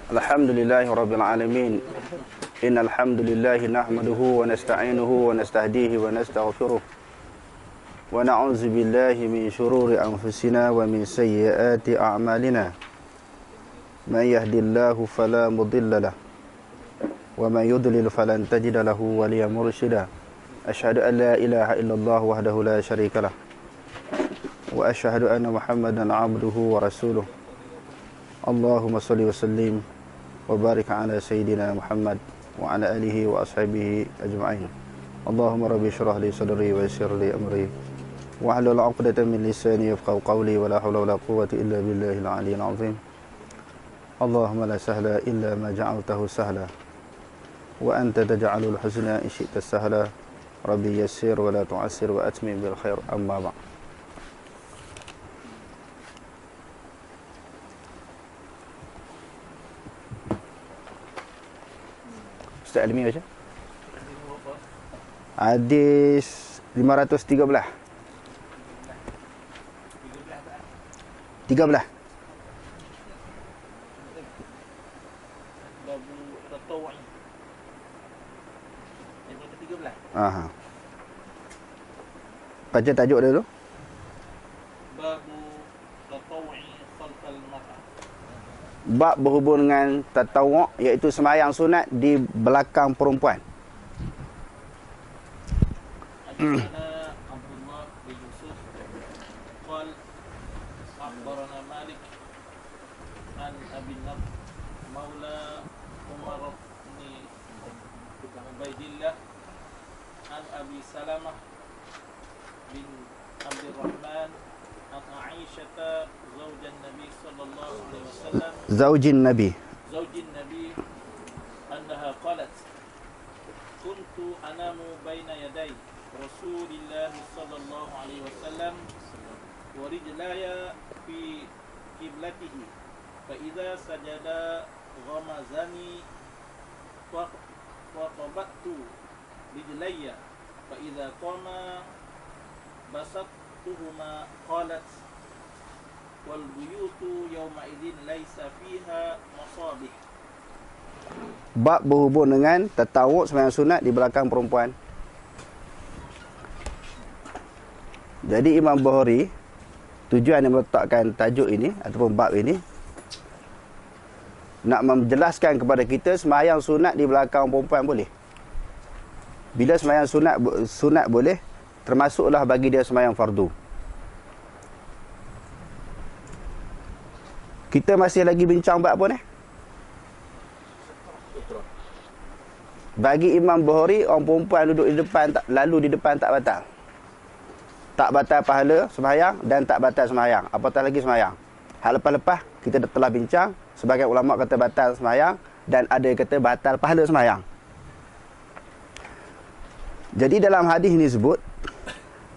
Alhamdulillahi Rabbil Alamin. Innal hamdalillah nahmaduhu wa nasta'inuhu wa nastahdihi wa nastaghfiruh. Wa na'udzu billahi min shururi anfusina wa min sayyiati a'malina. Man yahdihillahu fala mudilla lahu wa man yudlil falan tajida lahu waliyyan mursyida. Asyhadu an la ilaha illallah wahdahu la syarika lah. Wa asyhadu anna Muhammadan 'abduhu wa rasuluh. Allahumma shalli wa sallim wa barik ala sayyidina Muhammad wa ala alihi wa ashabihi ajma'in. Allahumma rabbi shrah li sadri wa yassir li amri wa hlul 'uqdatam min lisani yafqahu qawli wa la hawla wa la quwwata illa billahil 'aliyyil 'azim. Allahumma la sahla illa ma ja'altahu sahla wa anta taj'alul huzna in syi'ta sahla. Rabbi yassir wa la tu'assir wa atmim bil khair. Amma ba'd. Ustaz Almi baca. Hadis 513. 13. Babu tatawu'i. Yang ke-13. Aha. Baca tajuk dia dulu. Babu tatawu'i khalfal mar'ah. Bab berhubung dengan tatawwu', iaitu sembahyang sunat di belakang perempuan. Haddatsana Abdullah bin Yusuf qala akhbarana Malik an Abi Nadr maula Umar bin Ubaidillah an Abi Salamah bin Abdurrahman an Aisyah zaujan Nabi sallallahu alaihi wasallam Zaujin Nabi. زوج النبي أنها قالت كنت أنام بين يدي رسول الله صلى الله عليه وسلم ورجلاي في قبلته فإذا سجد غمزني وقبضت رجلي فإذا قام بسطتهما قالت والبيوت يومئذ ليس فيها مصابيح. Bab berhubung dengan tatawwu' sembahyang sunat di belakang perempuan. Jadi Imam Bukhari tujuan yang meletakkan tajuk ini ataupun bab ini nak menjelaskan kepada kita sembahyang sunat di belakang perempuan boleh. Bila sembahyang sunat boleh, termasuklah bagi dia sembahyang fardu. Kita masih lagi bincang bab apa ni? Bagi Imam Bukhari, orang perempuan duduk di depan lalu di depan tak batal. Tak batal pahala sembahyang dan tak batal sembahyang. Apatah lagi sembahyang. Hal lepas-lepas kita telah bincang, sebagai ulama kata batal sembahyang dan ada yang kata batal pahala sembahyang. Jadi dalam hadis ini sebut,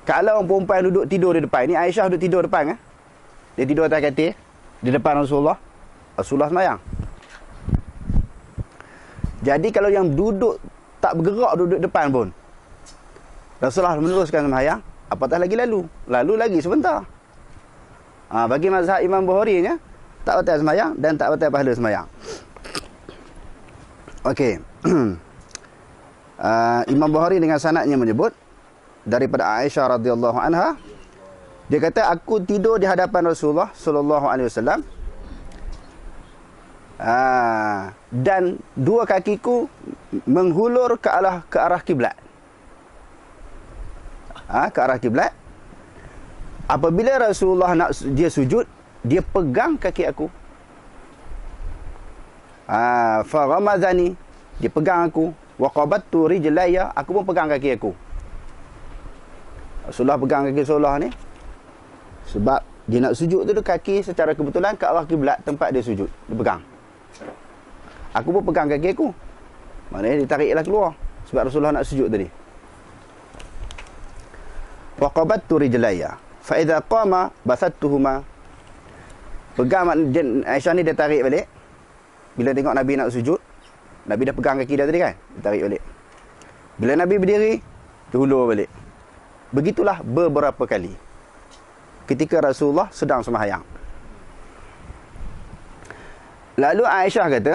kalau orang perempuan duduk tidur di depan, ini Aisyah duduk tidur depan kan? Dia tidur atas katil di depan Rasulullah sembahyang. Jadi kalau yang duduk tak bergerak duduk depan pun, Rasulullah meneruskan sembahyang, apatah lagi lalu lagi sebentar. Bagi mazhab Imam Bukhari nya tak batal sembahyang dan tak batal pahala sembahyang. Okey. Imam Bukhari dengan sanadnya menyebut daripada Aisyah radhiyallahu anha, dia kata aku tidur di hadapan Rasulullah sallallahu alaihi wasallam dan dua kakiku menghulur ke arah kiblat. Ke arah kiblat. Apabila Rasulullah nak dia sujud, dia pegang kaki aku. Fa ghamazani, dia pegang aku. Wa qabattu rijlaya, aku pun pegang kaki aku. Rasulullah pegang kaki Rasulullah ni sebab dia nak sujud tu kaki secara kebetulan ke arah kiblat tempat dia sujud, dia pegang. Aku pun pegang kaki aku. Maknanya ditariklah keluar sebab Rasulullah nak sujud tadi. Wa qabattu rijlaya fa idza qama basattuhuma. Pegang Aisyah ni dia tarik balik. Bila tengok Nabi nak sujud, Nabi dah pegang kaki dia tadi kan, dia tarik balik. Bila Nabi berdiri, dia hulur balik. Begitulah beberapa kali ketika Rasulullah sedang sembahyang. Lalu Aisyah kata,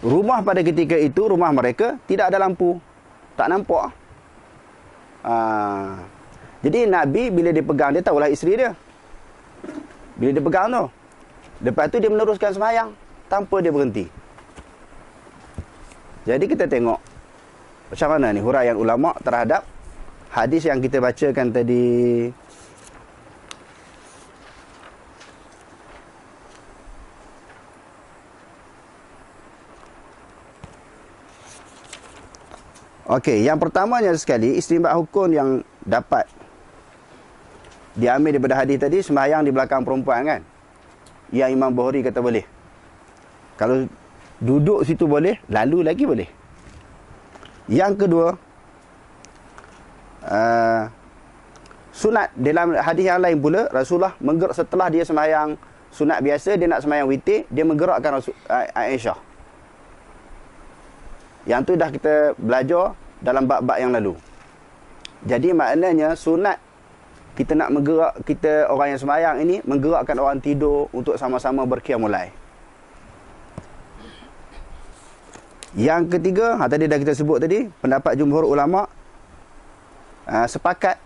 rumah pada ketika itu, rumah mereka tidak ada lampu. Tak nampak. Jadi Nabi bila dia pegang, dia tahulah isteri dia. Bila dia pegang tu, lepas tu dia meneruskan sembahyang tanpa dia berhenti. Jadi kita tengok macam mana ni huraian ulama terhadap hadis yang kita bacakan tadi. Okey, yang pertamanya sekali, istinbat hukum yang dapat diambil daripada hadis tadi, sembahyang di belakang perempuan kan. Yang Imam Bukhari kata boleh. Kalau duduk situ boleh, lalu lagi boleh. Yang kedua, sunat dalam hadis yang lain pula, Rasulullah menggerak setelah dia sembahyang sunat biasa, dia nak sembahyang witir, dia menggerakkan Aisyah. Yang tu dah kita belajar dalam bab-bab yang lalu. Jadi maknanya sunat kita nak menggerak, kita orang yang sembahyang ini menggerakkan orang tidur untuk sama-sama berqiyamul lail. Yang ketiga, tadi dah kita sebut tadi, pendapat jumhur ulama sepakat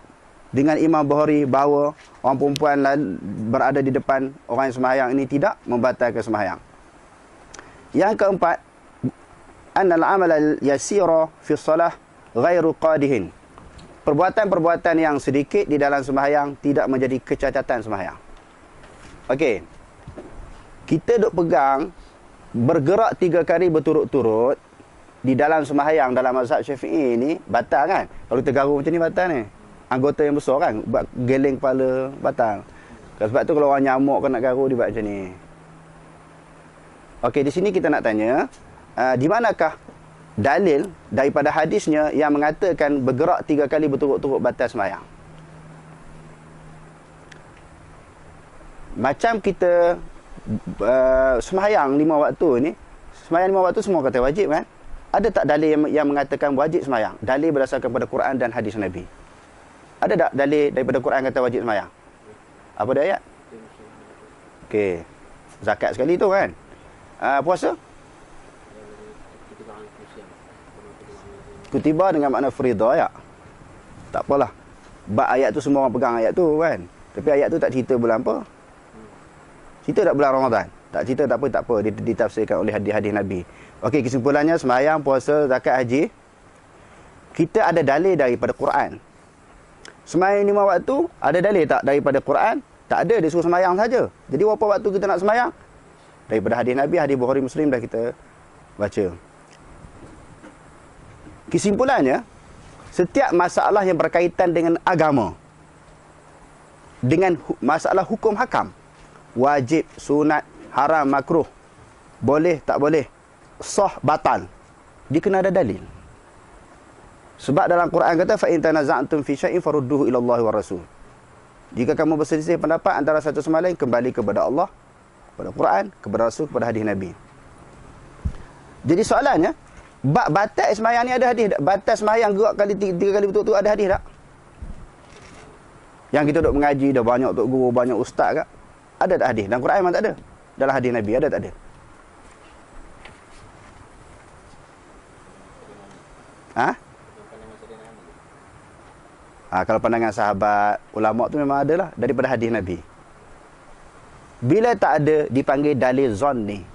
dengan Imam Bukhari bahawa orang perempuan berada di depan orang yang sembahyang ini tidak membatalkan sembahyang. Yang keempat, annal amal al-yasira fi shalah ghairu qadihin. Perbuatan-perbuatan yang sedikit di dalam sembahyang tidak menjadi kecacatan sembahyang. Okey. Kita duk pegang bergerak 3 kali berturut-turut di dalam sembahyang dalam mazhab Syafi'i ni batal kan? Kalau kita garu macam ni batal ni. Anggota yang besar kan, buat geleng kepala batal. Sebab tu kalau orang nyamuk kan nak garu dia buat macam ni. Okey, di sini kita nak tanya, di manakah dalil daripada hadisnya yang mengatakan bergerak 3 kali berturut-turut batal sembahyang? Macam kita sembahyang 5 waktu ni, sembahyang 5 waktu semua kata wajib kan? Ada tak dalil yang mengatakan wajib sembahyang? Dalil berdasarkan pada Quran dan hadis Nabi. Ada tak dalil daripada Quran kata wajib sembahyang? Apa dia ayat? Okey. Zakat sekali tu kan? Puasa? Kutiba dengan makna faridah ya. Tak apalah. Bab ayat tu semua orang pegang ayat tu kan. Tapi ayat tu tak cerita bulan apa. Cerita tak bulan Ramadan. Tak cerita tak apa. Ditafsirkan oleh hadis-hadis Nabi. Okey, kesimpulannya sembahyang, puasa, zakat, haji. Kita ada dalil daripada Quran. Sembahyang 5 waktu, ada dalil tak daripada Quran? Tak ada, dia suruh sembahyang saja. Jadi berapa waktu kita nak sembahyang? Daripada hadis Nabi, hadis Bukhari Muslim dah kita baca. Kesimpulannya, setiap masalah yang berkaitan dengan agama, dengan masalah hukum hakam, wajib, sunat, haram, makruh, boleh, tak boleh, sah, batal, dia kena ada dalil. Sebab dalam Quran kata, fa in tanaza'tum fi syai'in farudduhu ila Allah wa Rasul. Jika kamu berselisih pendapat antara satu sama lain, kembali kepada Allah, kepada Quran, kepada Rasul, kepada hadis Nabi. Jadi soalannya, bab batal sembahyang ni ada hadis tak? Batal sembahyang gerak kali 3 kali betul-betul ada hadis tak? Yang kita duk mengaji dah banyak tok guru, banyak ustaz kak. Ada tak hadis? Dalam Quran memang tak ada. Dalam hadis Nabi ada tak ada? Kalau pandangan sahabat, ulama tu memang ada lah daripada hadis Nabi. Bila tak ada, dipanggil dalil zanni.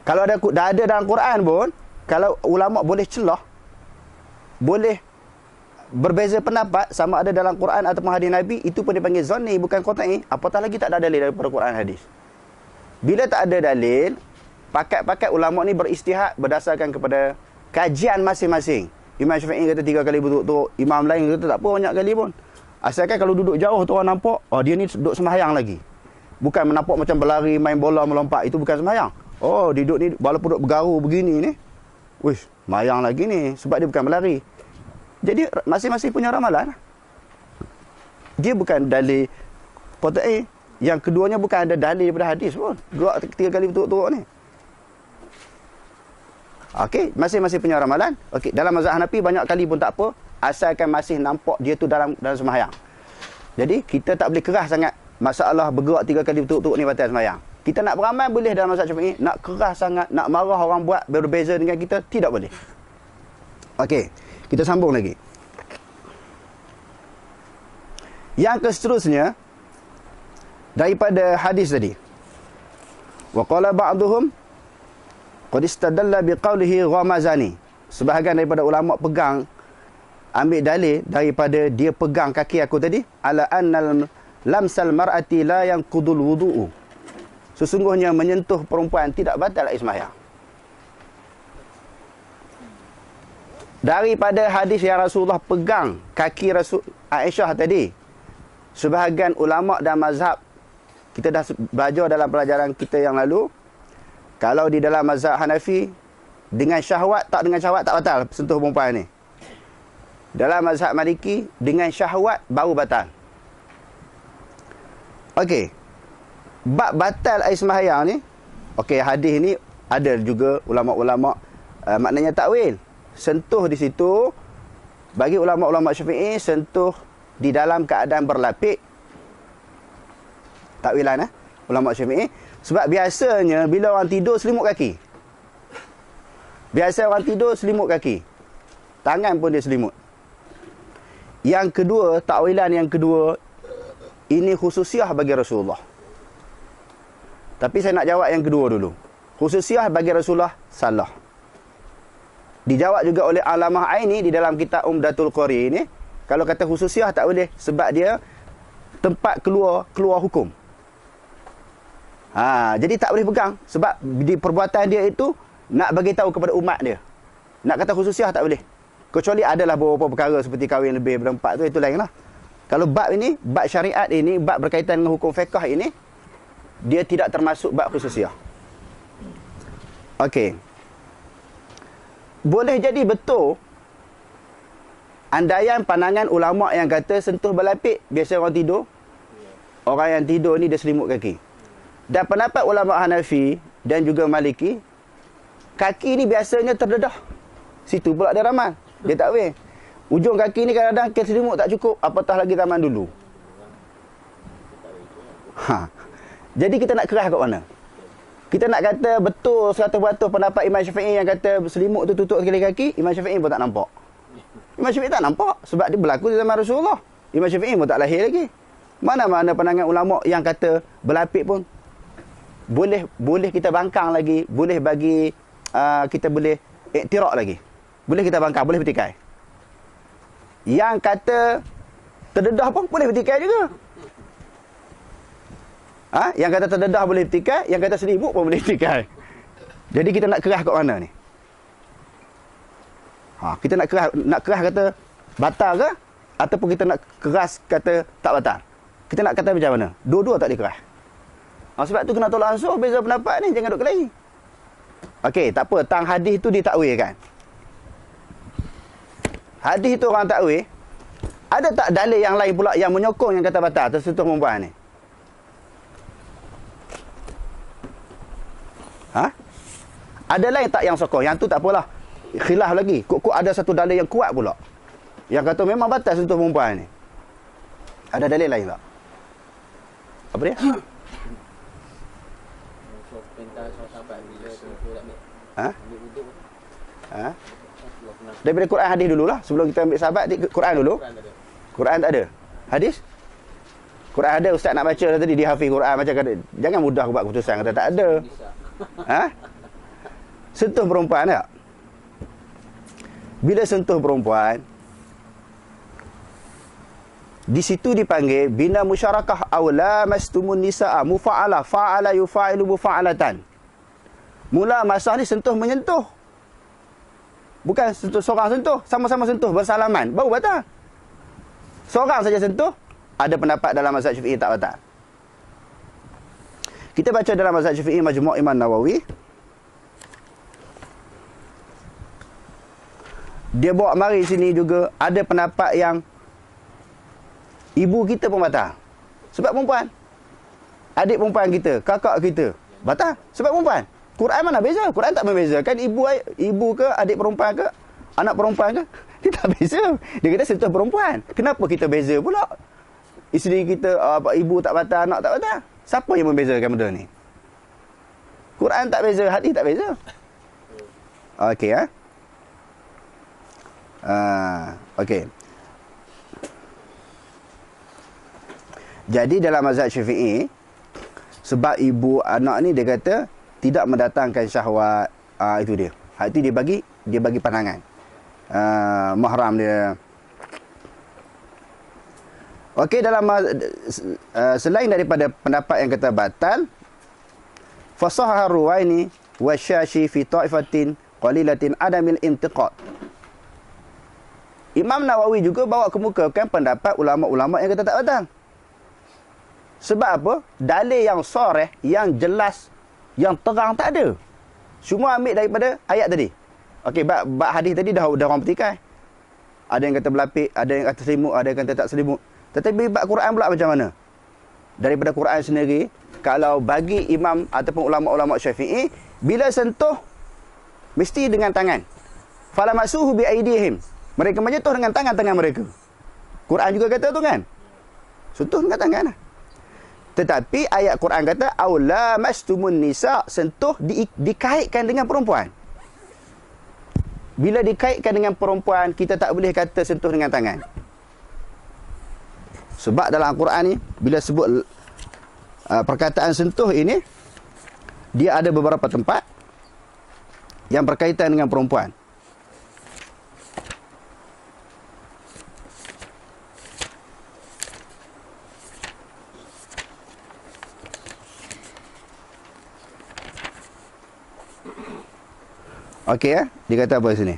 Kalau dah ada dalam Quran pun, kalau ulama boleh celah, boleh berbeza pendapat sama ada dalam Quran ataupun hadis Nabi, itu pun dipanggil zanni, bukan qat'i. Apatah lagi tak ada dalil daripada Quran hadis. Bila tak ada dalil, pakat-pakat ulama ni beristihad berdasarkan kepada kajian masing-masing. Imam Syafi'i kata 3 kali berturut-turut, imam lain kata tak apa banyak kali pun. Asalkan kalau duduk jauh tu orang nampak, oh dia ni duduk sembahyang lagi. Bukan menampak macam berlari, main bola, melompat, itu bukan sembahyang. Oh, dia duduk ni walaupun duduk bergaru begini ni, wish, sembahyang lagi ni sebab dia bukan berlari. Jadi masing-masing punya ramalan. Dia bukan dalil qat'i. Yang keduanya bukan ada dalil daripada hadis pun. Gerak 3 kali berturut-turut ni. Okey, masing-masing punya ramalan. Okey, dalam mazhab Hanafi banyak kali pun tak apa, asalkan masih nampak dia tu dalam sembahyang. Jadi kita tak boleh keras sangat masalah bergerak 3 kali betul-betul ni batal sembahyang. Kita nak beramal boleh dalam mazhab Syafi'i, nak keras sangat, nak marah orang buat berbeza dengan kita tidak boleh. Okey, kita sambung lagi. Yang seterusnya daripada hadis tadi. Wa qala ba'dhum qad istadalla biqaulihi ghamazani. Sebahagian daripada ulama pegang ambil dalil daripada dia pegang kaki aku tadi, ala annal lamsal mar'ati la yanqudul wudu'u. Sesungguhnya menyentuh perempuan tidak batal sembahyang. Daripada hadis yang Rasulullah pegang kaki Rasul Aisyah tadi, sebahagian ulama dan mazhab, kita dah belajar dalam pelajaran kita yang lalu, kalau di dalam mazhab Hanafi, dengan syahwat tak batal sentuh perempuan ni. Dalam mazhab Maliki, dengan syahwat baru batal. Okey, bab batal air sembahyang ni, okey, hadis ni ada juga ulama-ulama maknanya takwil. Sentuh di situ bagi ulama-ulama Syafi'i, sentuh di dalam keadaan berlapik. Takwilan ulama Syafi'i. Sebab biasanya bila orang tidur selimut kaki. Biasa orang tidur selimut kaki. Tangan pun dia selimut. Yang kedua, takwilan yang kedua, ini khususiah bagi Rasulullah. Tapi saya nak jawab yang kedua dulu. Khususiah bagi Rasulullah salah. Dijawab juga oleh Alamah Aini di dalam kitab Umdatul Qari ini. Kalau kata khususiah tak boleh, sebab dia tempat keluar hukum. Jadi tak boleh pegang, sebab di perbuatan dia itu nak bagi tahu kepada umat dia. Nak kata khususiah tak boleh. Kecuali adalah beberapa perkara seperti kahwin lebih berempat tu, itu lainlah. Kalau bab ini, bab syariat ini, bab berkaitan dengan hukum fiqh ini, dia tidak termasuk bab khususiah. Okey. Boleh jadi betul andaian pandangan ulama yang kata sentuh berlapik, biasa orang tidur. Orang yang tidur ni dia selimut kaki. Dan pendapat ulama Hanafi dan juga Maliki, kaki ni biasanya terdedah. Situ pula dia ramal. Dia tak boleh. Ujung kaki ni kadang-kadang selimut tak cukup, apatah lagi zaman dulu. Jadi kita nak kerah kat mana? Kita nak kata betul 100% pendapat Imam Syafi'i yang kata selimut tu tutup sekali kaki, Imam Syafi'i pun tak nampak. Imam Syafi'i tak nampak sebab dia berlaku di zaman Rasulullah. Imam Syafi'i pun tak lahir lagi. Mana-mana pandangan ulama yang kata berlapik pun boleh kita bangkang lagi, boleh bagi kita boleh iktirak lagi. Boleh kita bangkang, boleh bertikai. Yang kata terdedah pun boleh bertikai juga. Yang kata terdedah boleh bertikai, yang kata selimut pun boleh bertikai. Jadi kita nak kerah kat mana ni? Kita nak kerah kata batal ke, ataupun kita nak keras kata tak batal? Kita nak kata macam mana? Dua-dua tak dikerah. Sebab tu kena tolak ansur, beza pendapat ni, jangan duk kelahi. Okey, tak apa, tang hadis tu ditakwil kan. Hadis tu orang takwil, ada tak dalil yang lain pula yang menyokong yang kata batal tersentuh perempuan ni? Ada lain tak yang sokong? Yang tu tak apalah, khilaf lagi. Kok ada satu dalil yang kuat pula yang kata memang batal sentuh perempuan ni. Ada dalil lain tak? Apa dia? Daripada Quran hadis dululah. Sebelum kita ambil sahabat, Quran dulu. Quran tak ada. Hadis? Quran ada, ustaz nak baca tadi, dia hafiz Quran macam kata, jangan mudah buat keputusan kata tak ada. Sentuh perempuan tak? Bila sentuh perempuan, di situ dipanggil bina musyarakah aula mastumun nisaa mufa'ala fa'ala yufa'ilu mufa'alatan. Mula masa ni sentuh menyentuh. Bukan sentuh seorang sentuh, sama-sama sentuh bersalaman, baru batal. Seorang saja sentuh, ada pendapat dalam mazhab Syafi'i tak batal. Kita baca dalam mazhab Syafi'i Majmu' Imam Nawawi. Dia bawa mari sini juga ada pendapat yang ibu kita pun batal. Sebab perempuan. Adik perempuan kita, kakak kita batal sebab perempuan. Quran mana beza? Quran tak membezakan ibu ke, adik perempuan ke, anak perempuan ke. Dia tak beza. Dia kata sentuh perempuan. Kenapa kita beza pula? isteri kita, ibu tak batal, anak tak batal. Siapa yang membezakan benda ni? Quran tak beza, hadis tak beza. Okey, okey. Jadi dalam mazhab Syafi'i, sebab ibu anak ni dia kata tidak mendatangkan syahwat, itu dia. Hak itu dia bagi pandangan. Mahram dia. Okey, dalam selain daripada pendapat yang kata batal, fasahha Ruwaini wa Syashi fi ta'ifatin qalilatin adamil intiqad. Imam Nawawi juga bawa kemukakan pendapat ulama-ulama yang kata tak batal. Sebab apa? Dalil yang sharih, yang jelas, yang terang tak ada. Semua ambil daripada ayat tadi. Okey, bab hadis tadi dah orang petikai. Ada yang kata berlapik, ada yang kata selimut, ada yang kata tak selimut. Tetapi bab Quran pula macam mana? Daripada Quran sendiri, kalau bagi imam ataupun ulama-ulama Syafi'i, bila sentuh mesti dengan tangan. Fala masuhu bi aidihim. Mereka menyentuh dengan tangan-tangan mereka. Quran juga kata tu kan? Sentuh dengan tangan lah. Tetapi ayat Quran kata aula mastumun nisa, sentuh dikaitkan dengan perempuan. Bila dikaitkan dengan perempuan, kita tak boleh kata sentuh dengan tangan. Sebab dalam Al-Quran ni bila sebut perkataan sentuh ini, dia ada beberapa tempat yang berkaitan dengan perempuan. Okey, dia kata apa sini?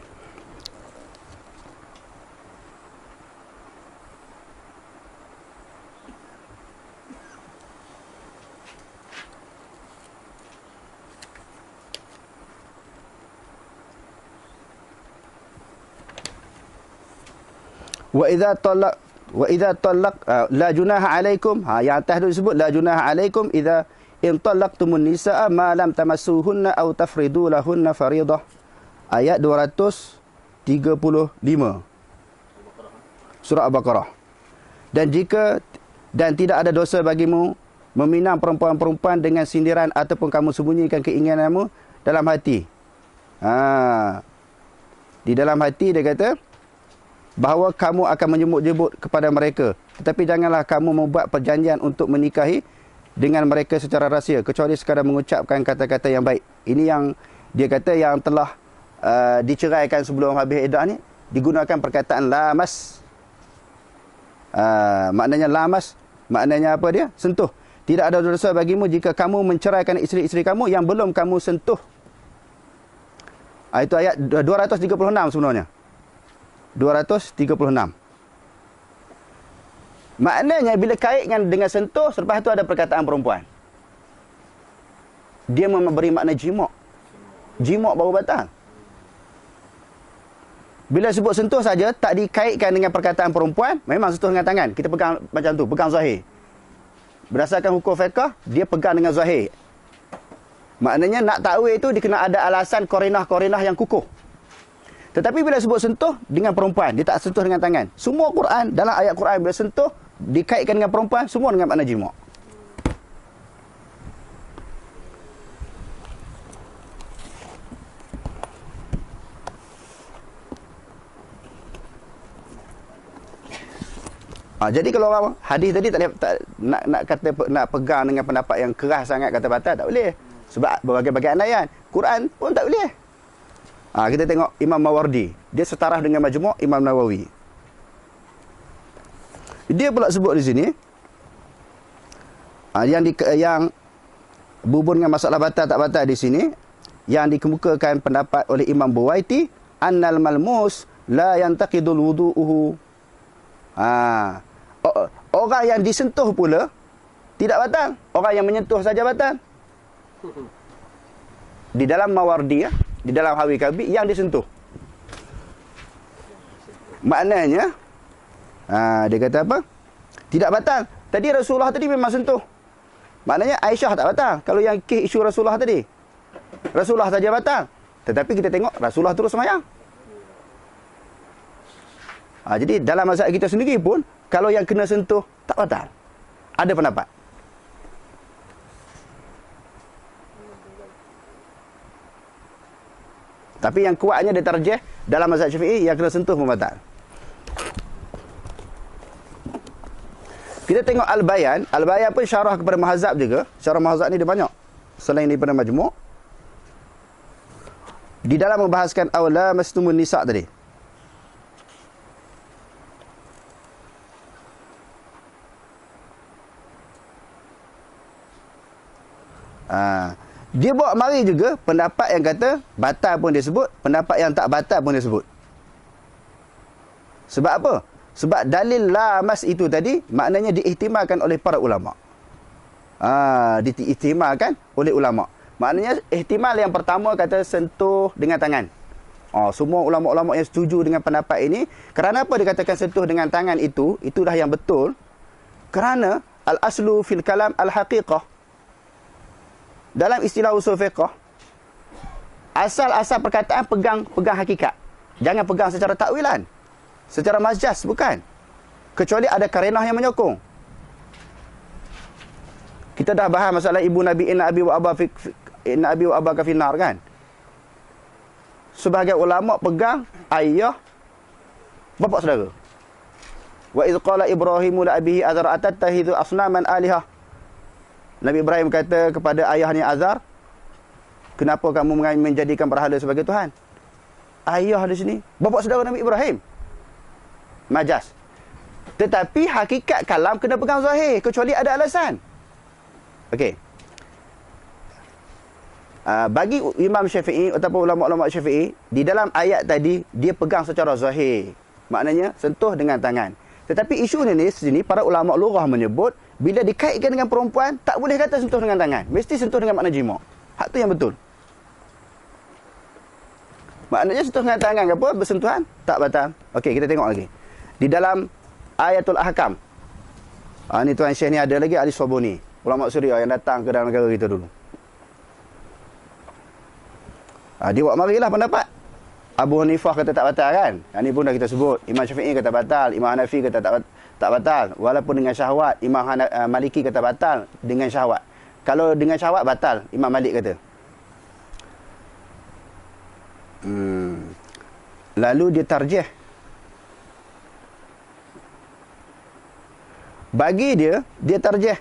Wa idza talaq la junaha alaikum. Yang atas tu disebut la junaha alaikum idza in talaqtumun nisaa ma lam tamassuhunna aw tafridu lahunna fariidah. Ayat 235 surah Al-Baqarah. Dan tidak ada dosa bagimu meminang perempuan-perempuan dengan sindiran ataupun kamu sembunyikan keinginanmu dalam hati. Di dalam hati dia kata bahawa kamu akan menyebut-nyebut kepada mereka, tetapi janganlah kamu membuat perjanjian untuk menikahi dengan mereka secara rahsia kecuali sekadar mengucapkan kata-kata yang baik. Ini yang dia kata yang telah diceraikan sebelum habis iddah ni digunakan perkataan lamas. Maknanya lamas, maknanya apa dia? Sentuh. Tidak ada dosa bagimu jika kamu menceraikan isteri-isteri kamu yang belum kamu sentuh. Itu ayat 236 sebenarnya. 236. Maknanya bila kaitkan dengan sentuh, selepas tu ada perkataan perempuan. Dia memberi makna jimak. Jimak baru batal. Bila sebut sentuh saja, tak dikaitkan dengan perkataan perempuan, memang sentuh dengan tangan. Kita pegang macam tu, pegang zahir. Berdasarkan hukum fiqh, dia pegang dengan zahir. Maknanya nak takwil itu dia kena ada alasan korinah-korinah yang kukuh. Tetapi bila sebut sentuh dengan perempuan, dia tak sentuh dengan tangan. Semua Quran, dalam ayat Quran bila sentuh, dikaitkan dengan perempuan, semua dengan makna jimak. Jadi kalau orang hadis tadi nak pegang dengan pendapat yang keras sangat kata batal, tak boleh. Sebab berbagai-bagai ayat. Quran pun tak boleh. Kita tengok Imam Mawardi. Dia setaraf dengan Majmu' Imam Nawawi. Dia pula sebut di sini yang berhubung dengan masalah batal tak batal di sini, yang dikemukakan pendapat oleh Imam Buwaiti, annal malmus la yantaqidul wudu'uhu. Orang yang disentuh pula tidak batal. Orang yang menyentuh saja batal. Di dalam Mawardi, di dalam Hawi Kabi, yang disentuh. Maknanya, dia kata apa? Tidak batal. Tadi Rasulullah tadi memang sentuh. Maknanya Aisyah tak batal. Kalau yang isu Rasulullah tadi, Rasulullah saja batal. Tetapi kita tengok Rasulullah terus sembahyang. Jadi dalam mazhab kita sendiri pun, kalau yang kena sentuh, tak batal. Ada pendapat. Tapi yang kuatnya dia tarjih dalam mazhab Syafi'i yang kena sentuh pun batal. Kita tengok Al-Bayan. Al-Bayan pun syarah kepada Mahzab juga. Syarah Mahzab ni dia banyak. Selain daripada Majmu'. Di dalam membahaskan awla mastumun nisa' tadi. Dia bawa mari juga pendapat yang kata batal pun dia sebut, pendapat yang tak batal pun dia sebut. Sebab apa? Sebab dalil lamas itu tadi maknanya diihtimalkan oleh para ulama. Diihtimalkan oleh ulama. Maknanya ihtimal yang pertama kata sentuh dengan tangan. Semua ulama-ulama yang setuju dengan pendapat ini, kerana apa dikatakan sentuh dengan tangan itu? Itulah yang betul. Kerana al-aslu fil kalam al-haqiqah. Dalam istilah usul fiqh, asal-asal perkataan pegang hakikat. Jangan pegang secara takwilan. Secara majaz, bukan. Kecuali ada karenah yang menyokong. Kita dah bahas masalah ibu Nabi inna abi wa abaka finnar, kan? Sebahagian ulama pegang ayah bapa saudara. Wa idh qala Ibrahimu la abihi azar atattakhidhu asnaman alihah. Nabi Ibrahim kata kepada ayahnya Azar, kenapa kamu menjadikan berhala sebagai Tuhan? Ayah di sini, bapa saudara Nabi Ibrahim. Majaz. Tetapi hakikat kalam kena pegang zahir, kecuali ada alasan. Okey. Bagi Imam Syafi'i ataupun ulama-ulama Syafi'i, di dalam ayat tadi, dia pegang secara zahir. Maknanya, sentuh dengan tangan. Tetapi isu ni sini, para ulama lughah menyebut, bila dikaitkan dengan perempuan, tak boleh kata sentuh dengan tangan. Mesti sentuh dengan makna jima'. Hak tu yang betul. Maknanya sentuh dengan tangan ke apa? Bersentuhan? Tak batal. Okey, kita tengok lagi. Di dalam Ayatul Ahkam. Ni Tuan Syekh ni ada lagi Ali Soboni. Ulama Syria yang datang ke dalam negara kita dulu. Dia buat marilah pendapat. Abu Hanifah kata tak batal, kan? Yang ni pun dah kita sebut. Imam Syafi'i kata batal. Imam Hanafi kata tak batal. Walaupun dengan syahwat. Imam Maliki kata batal dengan syahwat. Kalau dengan syahwat, batal. Imam Malik kata. Lalu dia tarjih. Bagi dia tarjih.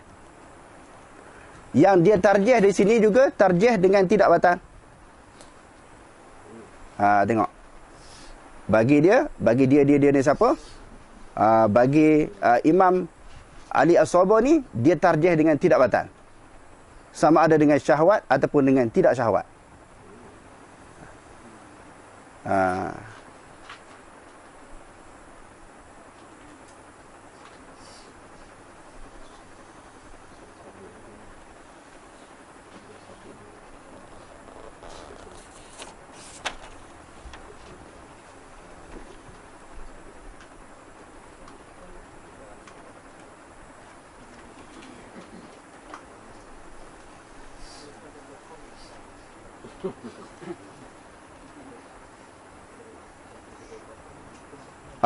Yang dia tarjih di sini juga, tarjih dengan tidak batal. Tengok. Bagi dia ni siapa? Bagi Imam Ali As-Sabuni, dia tarjih dengan tidak batal. Sama ada dengan syahwat ataupun dengan tidak syahwat.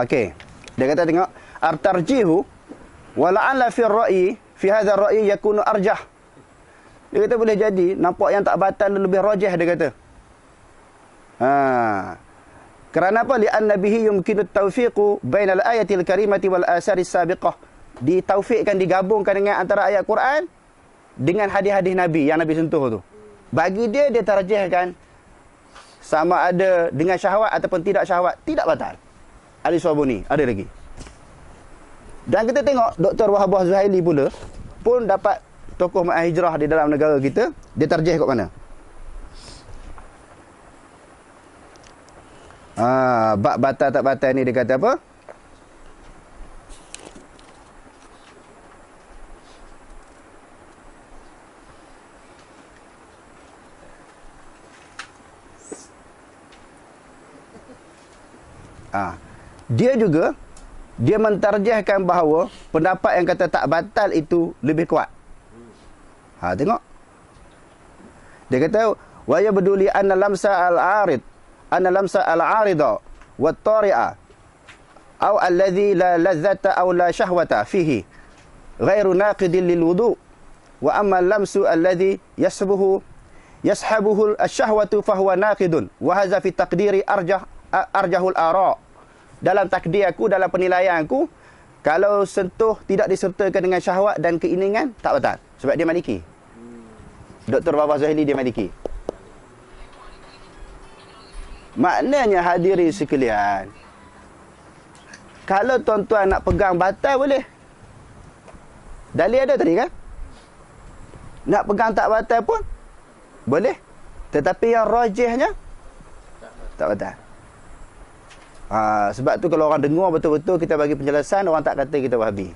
Okey. Dia kata tengok, ar-tarjihu wa la'alla fi ar-ra'yi fi hadha ar-ra'yi yakunu arjah. Dia kata boleh jadi nampak yang tak batal lebih rajih, dia kata. Kerana apa? Li'anna bihi yumkinu at-tawfiqu bainal ayatil karimati wal asari sabiqah. Ditaufikkan, digabungkan dengan antara ayat Quran dengan hadis-hadis Nabi yang Nabi sentuh tu. Bagi dia tarjihkan sama ada dengan syahwat ataupun tidak syahwat, tidak batal. Ali Swabuni ada lagi. Dan kita tengok Dr. Wahabah Zuhaili pula pun dapat tokoh Ma'ah Hijrah di dalam negara kita, dia tarjih kat mana? Bab batal tak batal ni dia kata apa? Dia juga dia mentarjihkan bahawa pendapat yang kata tak batal itu lebih kuat. Tengok. Dia kata wa yabduli anna lamsa al-arida wa tari'a aw alladhi la ladzata aw la syahwata fihi ghairu naqidin lil wudu wa amma lamsu alladhi yashabuhu asyahwatu fahuwa naqidun wa hadza fi taqdiri arjahul ara. Dalam takdir aku, dalam penilaian aku, kalau sentuh tidak disertakan dengan syahwat dan keinginan, tak batal. Sebab dia Maliki. Dr. Baba Zahili dia Maliki. Maknanya hadirin sekalian, kalau tuan-tuan nak pegang batal boleh. Dalil ada tadi kan? Nak pegang tak batal pun boleh. Tetapi yang rajihnya tak batal. Sebab tu kalau orang dengar betul-betul kita bagi penjelasan, orang tak kata kita Wahabi.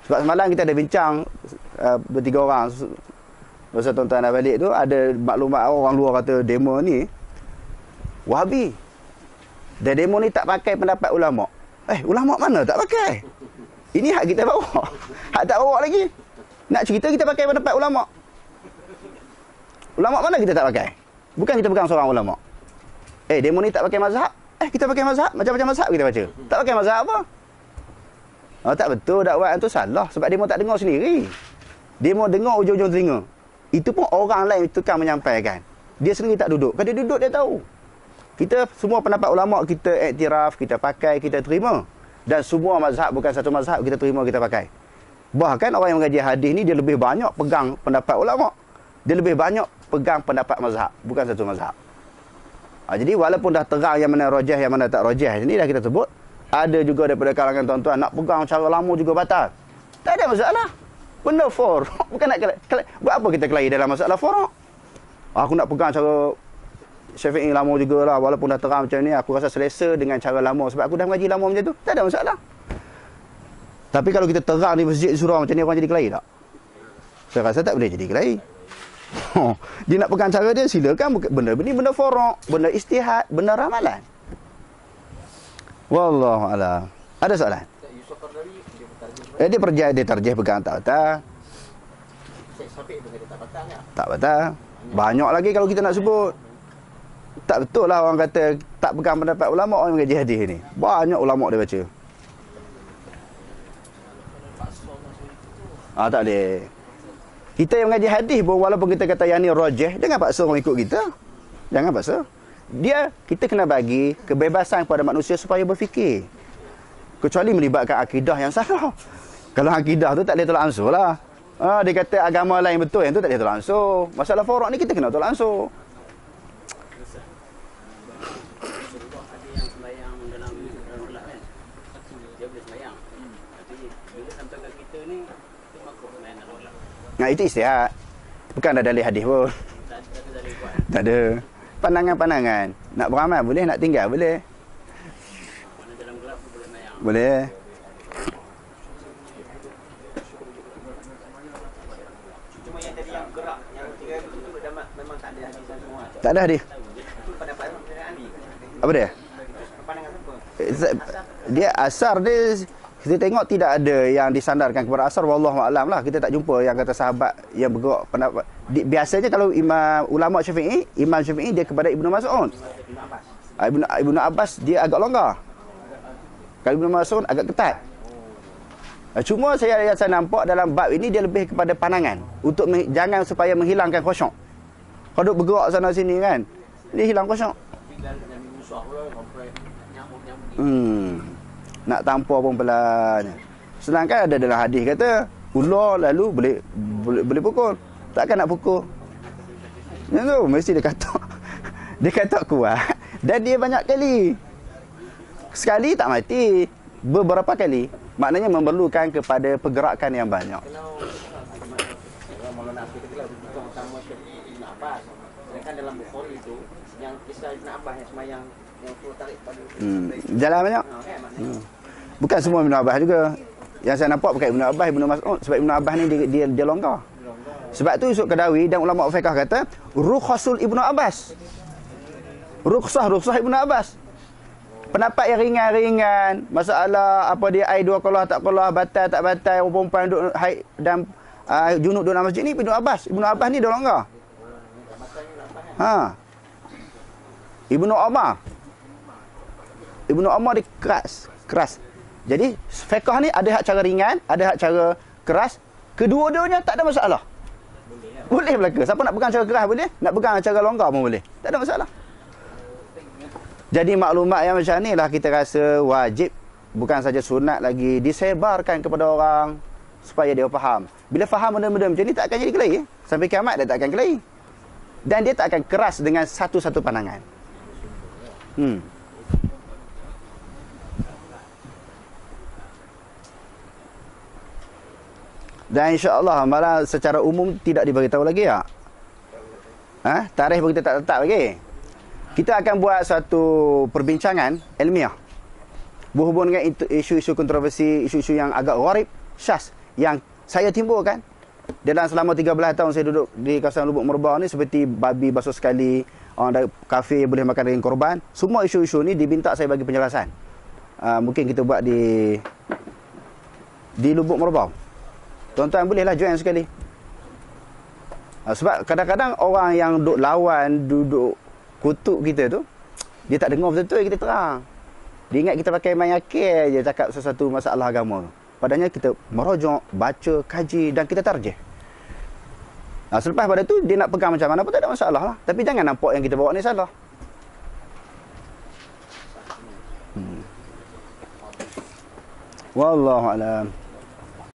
Sebab semalam kita ada bincang bertiga orang. Masa tuan-tuan dah balik tu, ada maklumat orang luar kata demo ni Wahabi. Dan demo ni tak pakai pendapat ulama'. Ulama' mana tak pakai? Ini hak kita bawa. Hak tak bawa lagi. Nak cerita kita pakai pendapat ulama'. Ulama' mana kita tak pakai? Bukan kita pegang seorang ulama'. Demo ni tak pakai mazhab. Kita pakai mazhab. Macam-macam mazhab kita baca. Tak pakai mazhab apa? Tak betul dakwaan tu salah. Sebab demo tak dengar sendiri. Demo dengar ujung-ujung telinga. Itu pun orang lain tukang menyampaikan. Dia sendiri tak duduk. Kalau dia duduk, dia tahu. Kita semua pendapat ulama' kita iktiraf, kita pakai, kita terima. Dan semua mazhab, bukan satu mazhab, kita terima, kita pakai. Bahkan orang yang mengaji hadis ni, dia lebih banyak pegang pendapat ulama'. Dia lebih banyak pegang pendapat mazhab, bukan satu mazhab. Jadi walaupun dah terang yang mana rajih, yang mana tak rajih, ini dah kita sebut. Ada juga daripada kalangan tuan-tuan nak pegang cara lama juga batal. Tak ada masalah. Benda forok. Bukan nak buat apa kita kelahi dalam masalah forok. Aku nak pegang cara Syafi'i lama jugalah. Walaupun dah terang macam ni, aku rasa selesa dengan cara lama. Sebab aku dah mengaji lama macam tu. Tak ada masalah. Tapi kalau kita terang di masjid surau macam ni, orang jadi kelahi tak? Saya rasa tak boleh jadi kelahi. Dia nak pegang cara dia, silakan. Benda ni benda forok, benda istihad, benda ramalan. Wallahu a'lam. Ada soalan? Dia terjih pegang tak batal. Tak batal. Banyak lagi kalau kita nak sebut. Tak betul lah orang kata tak pegang pendapat ulama' orang mengaji hadis ni. Banyak ulama' dia baca. Tak boleh. Kita yang mengaji hadis pun walaupun kita kata yang ni rajih, jangan paksa orang ikut kita. Jangan paksa. Kita kena bagi kebebasan kepada manusia supaya berfikir. Kecuali melibatkan akidah yang salah. Kalau akidah tu tak boleh tolak ansur lah. Dia kata agama lain betul, yang tu tak boleh tolak ansur. Masalah forok ni kita kena tolak ansur. Itu istihad. Bukan ada dalil hadis pun. Tak ada. Pandangan-pandangan. Nak beramal boleh, nak tinggal boleh. Boleh. Cuma yang tadi yang gerak, yang tiga itu memang tak ada hadis semua. Tak ada hadis. Itu pendapat Ali. Apa dia? Pandangan apa? Dia asar dia. Kita tengok tidak ada yang disandarkan kepada asar, wallahu a'lam lah. Kita tak jumpa yang kata sahabat yang bergerak pendapat. Biasanya kalau ulama Syafi'i, Imam Syafi'i dia kepada Ibnu Mas'ud. Ibnu Abbas dia agak longgar. Kalau Ibnu Mas'ud agak ketat. Cuma saya nampak dalam bab ini dia lebih kepada pandangan untuk jangan supaya menghilangkan khusyuk. Kalau duk bergerak sana sini kan, dia hilang khusyuk. Nak tampar pun pelan. Sedangkan ada dalam hadis kata ular lalu boleh pukul. Takkan nak pukul. Yang tu mesti dia kata kuat dan dia banyak kali. Sekali tak mati, beberapa kali. Maknanya memerlukan kepada pergerakan yang banyak. Sedangkan dalam Bukhari itu yang kisah Ibn Abbas yang semayang yang tarik pada jalan banyak. Bukan semua Ibn Abbas juga. Yang saya nampak bukan Ibn Abbas, Ibn Mas'ud. Sebab Ibn Abbas ni dia longgar. Sebab tu Yusuf Qadawi dan ulama fiqh kata rukhasul Ibn Abbas. Rukhsah Ibn Abbas. Pendapat yang ringan-ringan, masalah apa dia air dua qalah tak qalah, batal tak batal, perempuan duduk haid dan junub dalam masjid ni Ibn Abbas. Ibn Abbas ni dia longgar. Ibnu Umar dia keras. Jadi fiqh ni ada hak cara ringan, ada hak cara keras, kedua-duanya tak ada masalah. Boleh belaka. Siapa nak pegang cara keras boleh, nak pegang cara longgar pun boleh. Tak ada masalah. Jadi maklumat yang macam ni lah kita rasa wajib, bukan saja sunat lagi, disebarkan kepada orang supaya dia faham. Bila faham benda-benda macam ni tak akan jadi kelahi. Sampai kiamat dia tak akan kelahi. Dan dia tak akan keras dengan satu-satu pandangan. Dan insya-Allah malah secara umum tidak diberitahu lagi ya. Tarikh pun kita tak letak lagi. Kita akan buat satu perbincangan ilmiah berhubung dengan isu-isu kontroversi, isu-isu yang agak gharib, syaz yang saya timbulkan dalam selama 13 tahun saya duduk di kawasan Lubuk Merbau ni, seperti babi basuh sekali, orang dari kafe boleh makan daging korban. Semua isu-isu ni diminta saya bagi penjelasan. Mungkin kita buat di Lubuk Merbau. Tuan-tuan bolehlah join sekali. Sebab kadang-kadang orang yang duduk lawan, duduk kutuk kita tu, dia tak dengar betul-betul kita terang. Dia ingat kita pakai main akil je cakap sesuatu masalah agama. Padahal kita merojok, baca, kaji dan kita tarjih. Selepas pada tu dia nak pegang macam mana pun tak ada masalah lah. Tapi jangan nampak yang kita bawa ni salah. Wallahu a'lam.